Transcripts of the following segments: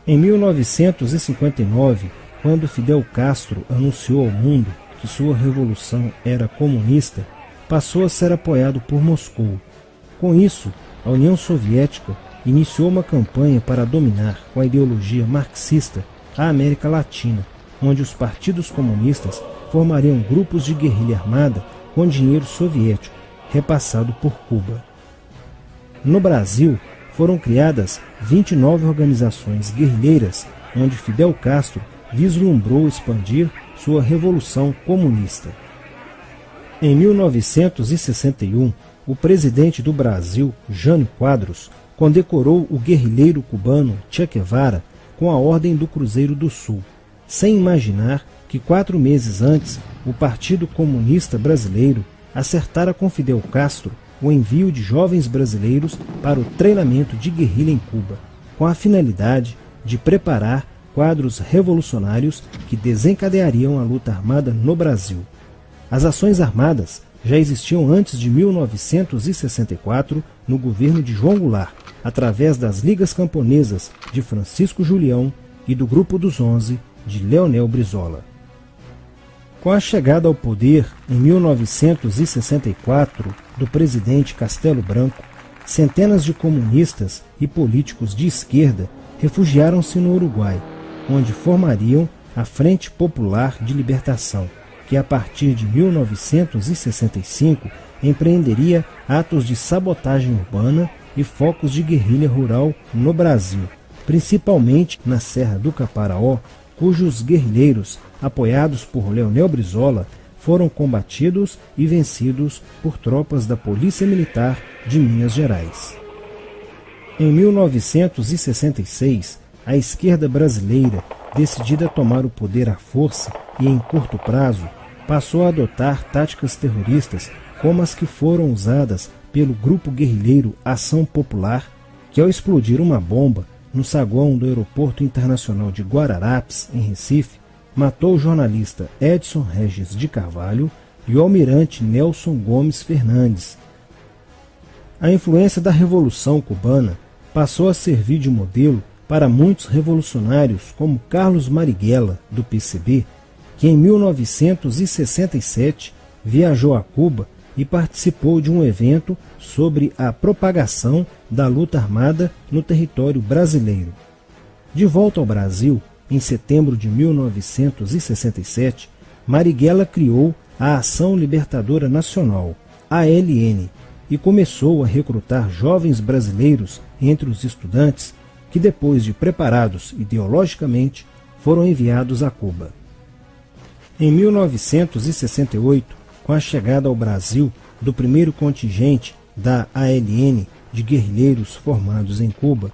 Em 1959, quando Fidel Castro anunciou ao mundo que sua revolução era comunista, passou a ser apoiado por Moscou. Com isso, a União Soviética iniciou uma campanha para dominar com a ideologia marxista a América Latina, onde os partidos comunistas formariam grupos de guerrilha armada com dinheiro soviético, repassado por Cuba. No Brasil, foram criadas 29 organizações guerrilheiras, onde Fidel Castro vislumbrou expandir sua revolução comunista. Em 1961, o presidente do Brasil, Jânio Quadros, condecorou o guerrilheiro cubano Che Guevara com a Ordem do Cruzeiro do Sul, sem imaginar que 4 meses antes o Partido Comunista Brasileiro acertara com Fidel Castro o envio de jovens brasileiros para o treinamento de guerrilha em Cuba, com a finalidade de preparar quadros revolucionários que desencadeariam a luta armada no Brasil. As ações armadas já existiam antes de 1964 no governo de João Goulart, através das Ligas Camponesas de Francisco Julião e do Grupo dos 11 de Leonel Brizola. Com a chegada ao poder, em 1964, do presidente Castelo Branco, centenas de comunistas e políticos de esquerda refugiaram-se no Uruguai, onde formariam a Frente Popular de Libertação, que a partir de 1965 empreenderia atos de sabotagem urbana e focos de guerrilha rural no Brasil, principalmente na Serra do Caparaó, cujos guerrilheiros, apoiados por Leonel Brizola, foram combatidos e vencidos por tropas da Polícia Militar de Minas Gerais. Em 1966, a esquerda brasileira, decidida a tomar o poder à força e em curto prazo, passou a adotar táticas terroristas como as que foram usadas pelo grupo guerrilheiro Ação Popular, que ao explodir uma bomba no saguão do Aeroporto Internacional de Guararapes, em Recife, matou o jornalista Edson Regis de Carvalho e o almirante Nelson Gomes Fernandes. A influência da Revolução Cubana passou a servir de modelo para muitos revolucionários como Carlos Marighella, do PCB, que em 1967 viajou a Cuba e participou de um evento sobre a propagação da luta armada no território brasileiro. De volta ao Brasil, em setembro de 1967, Marighella criou a Ação Libertadora Nacional, ALN, e começou a recrutar jovens brasileiros entre os estudantes que, depois de preparados ideologicamente, foram enviados a Cuba. Em 1968, com a chegada ao Brasil do primeiro contingente da ALN de guerrilheiros formados em Cuba,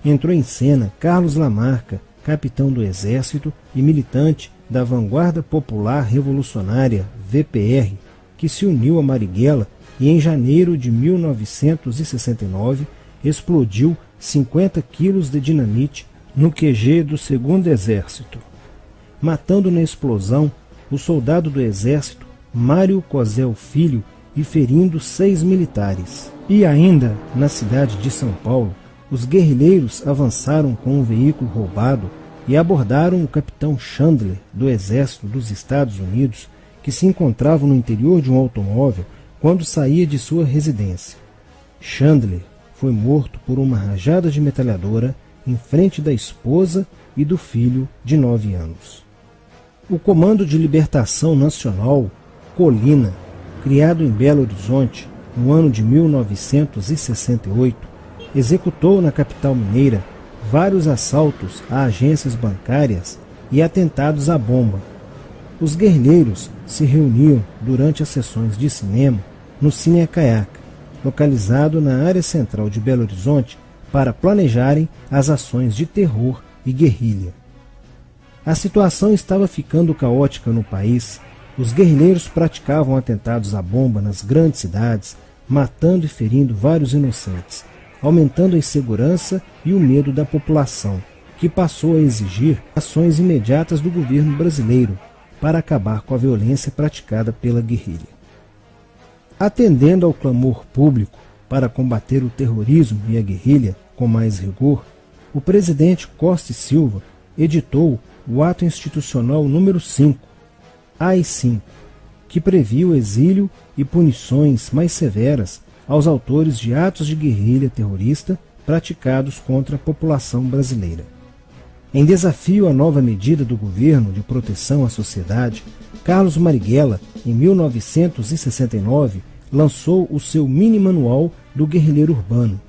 entrou em cena Carlos Lamarca, capitão do Exército e militante da Vanguarda Popular Revolucionária, VPR, que se uniu a Marighella e em janeiro de 1969 explodiu 50 quilos de dinamite no QG do 2º Exército, matando na explosão o soldado do Exército Mário Cosel Filho e ferindo 6 militares. E ainda, na cidade de São Paulo, os guerrilheiros avançaram com um veículo roubado e abordaram o capitão Chandler, do Exército dos Estados Unidos, que se encontrava no interior de um automóvel quando saía de sua residência. Chandler foi morto por uma rajada de metralhadora em frente da esposa e do filho de 9 anos. O Comando de Libertação Nacional, Colina, criado em Belo Horizonte no ano de 1968, executou na capital mineira vários assaltos a agências bancárias e atentados à bomba. Os guerrilheiros se reuniam durante as sessões de cinema no Cine Acaiaca, localizado na área central de Belo Horizonte, para planejarem as ações de terror e guerrilha. A situação estava ficando caótica no país. Os guerrilheiros praticavam atentados à bomba nas grandes cidades, matando e ferindo vários inocentes, aumentando a insegurança e o medo da população, que passou a exigir ações imediatas do governo brasileiro para acabar com a violência praticada pela guerrilha. Atendendo ao clamor público para combater o terrorismo e a guerrilha com mais rigor, o presidente Costa e Silva editou o Ato Institucional número 5, AI-5, que previa o exílio e punições mais severas aos autores de atos de guerrilha terrorista praticados contra a população brasileira. Em desafio à nova medida do governo de proteção à sociedade, Carlos Marighella, em 1969, lançou o seu mini-manual do guerrilheiro urbano.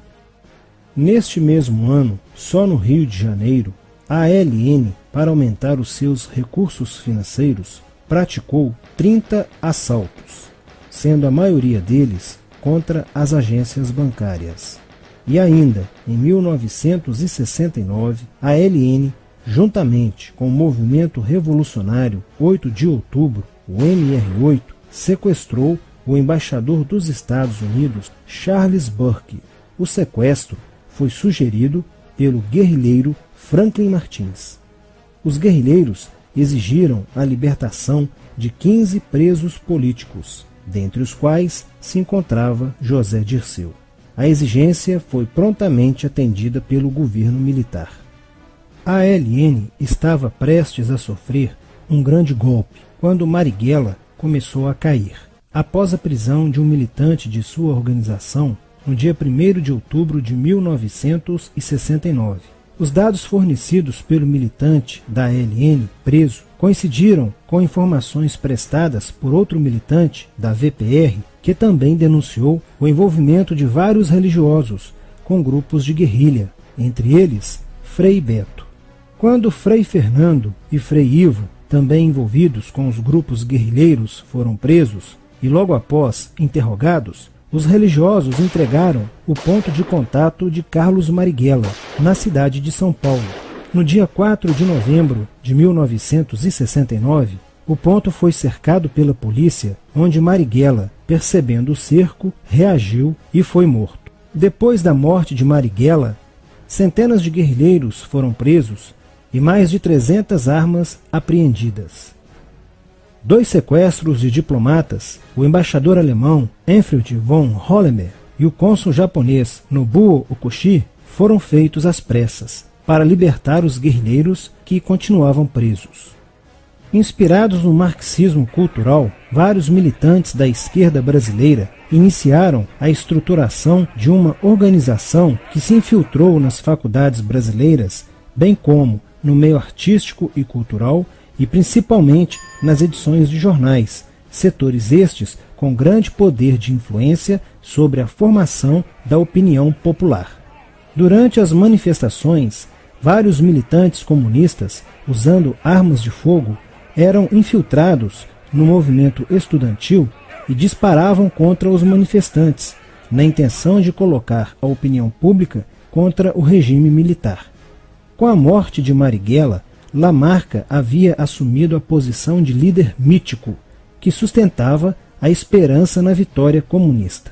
Neste mesmo ano, só no Rio de Janeiro, a ALN, para aumentar os seus recursos financeiros, praticou 30 assaltos, sendo a maioria deles contra as agências bancárias. E ainda, em 1969, a ALN, juntamente com o movimento revolucionário 8 de outubro, o MR8, sequestrou o embaixador dos Estados Unidos, Charles Burke. O sequestro foi sugerido pelo guerrilheiro Franklin Martins. Os guerrilheiros exigiram a libertação de 15 presos políticos, dentre os quais se encontrava José Dirceu. A exigência foi prontamente atendida pelo governo militar. A ALN estava prestes a sofrer um grande golpe quando Marighella começou a cair. Após a prisão de um militante de sua organização, no dia 1º de outubro de 1969. Os dados fornecidos pelo militante da ALN preso coincidiram com informações prestadas por outro militante da VPR, que também denunciou o envolvimento de vários religiosos com grupos de guerrilha, entre eles Frei Beto. Quando Frei Fernando e Frei Ivo, também envolvidos com os grupos guerrilheiros, foram presos e logo após interrogados, os religiosos entregaram o ponto de contato de Carlos Marighella, na cidade de São Paulo. No dia 4 de novembro de 1969, o ponto foi cercado pela polícia, onde Marighella, percebendo o cerco, reagiu e foi morto. Depois da morte de Marighella, centenas de guerrilheiros foram presos e mais de 300 armas apreendidas. 2 sequestros de diplomatas, o embaixador alemão Enfield von Hollemer e o cônsul japonês Nobuo Okushi, foram feitos às pressas, para libertar os guerrilheiros que continuavam presos. Inspirados no marxismo cultural, vários militantes da esquerda brasileira iniciaram a estruturação de uma organização que se infiltrou nas faculdades brasileiras, bem como no meio artístico e cultural, e principalmente nas edições de jornais, setores estes com grande poder de influência sobre a formação da opinião popular. Durante as manifestações, vários militantes comunistas, usando armas de fogo, eram infiltrados no movimento estudantil e disparavam contra os manifestantes, na intenção de colocar a opinião pública contra o regime militar. Com a morte de Marighella, Lamarca havia assumido a posição de líder mítico, que sustentava a esperança na vitória comunista.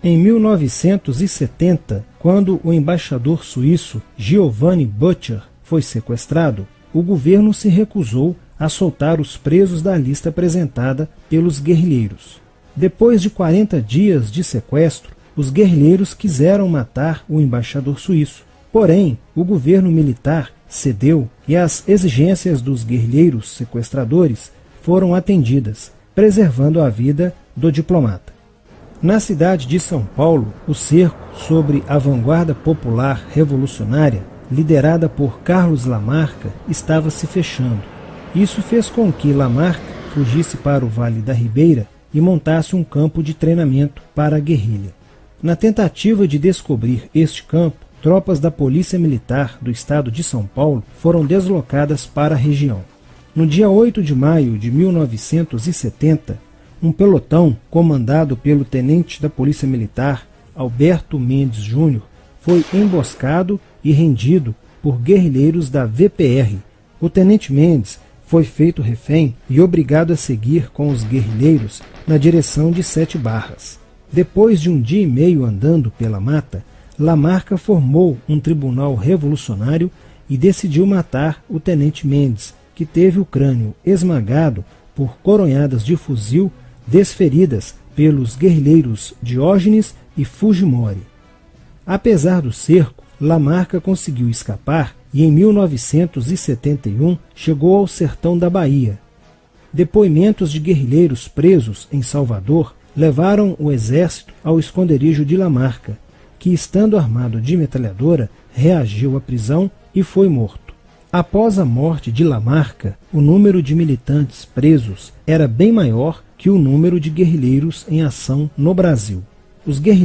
Em 1970, quando o embaixador suíço Giovanni Butcher foi sequestrado, o governo se recusou a soltar os presos da lista apresentada pelos guerrilheiros. Depois de 40 dias de sequestro, os guerrilheiros quiseram matar o embaixador suíço. Porém, o governo militar cedeu e as exigências dos guerrilheiros sequestradores foram atendidas, preservando a vida do diplomata. Na cidade de São Paulo, o cerco sobre a vanguarda popular revolucionária, liderada por Carlos Lamarca, estava se fechando. Isso fez com que Lamarca fugisse para o Vale da Ribeira e montasse um campo de treinamento para a guerrilha. Na tentativa de descobrir este campo, tropas da Polícia Militar do Estado de São Paulo foram deslocadas para a região. No dia 8 de maio de 1970, um pelotão comandado pelo tenente da Polícia Militar, Alberto Mendes Júnior, foi emboscado e rendido por guerrilheiros da VPR. O tenente Mendes foi feito refém e obrigado a seguir com os guerrilheiros na direção de 7 Barras. Depois de um dia e meio andando pela mata, Lamarca formou um tribunal revolucionário e decidiu matar o tenente Mendes, que teve o crânio esmagado por coronhadas de fuzil desferidas pelos guerrilheiros Diógenes e Fujimori. Apesar do cerco, Lamarca conseguiu escapar e em 1971 chegou ao sertão da Bahia. Depoimentos de guerrilheiros presos em Salvador levaram o exército ao esconderijo de Lamarca, que, estando armado de metralhadora, reagiu à prisão e foi morto. Após a morte de Lamarca, o número de militantes presos era bem maior que o número de guerrilheiros em ação no Brasil. Os guerrilheiros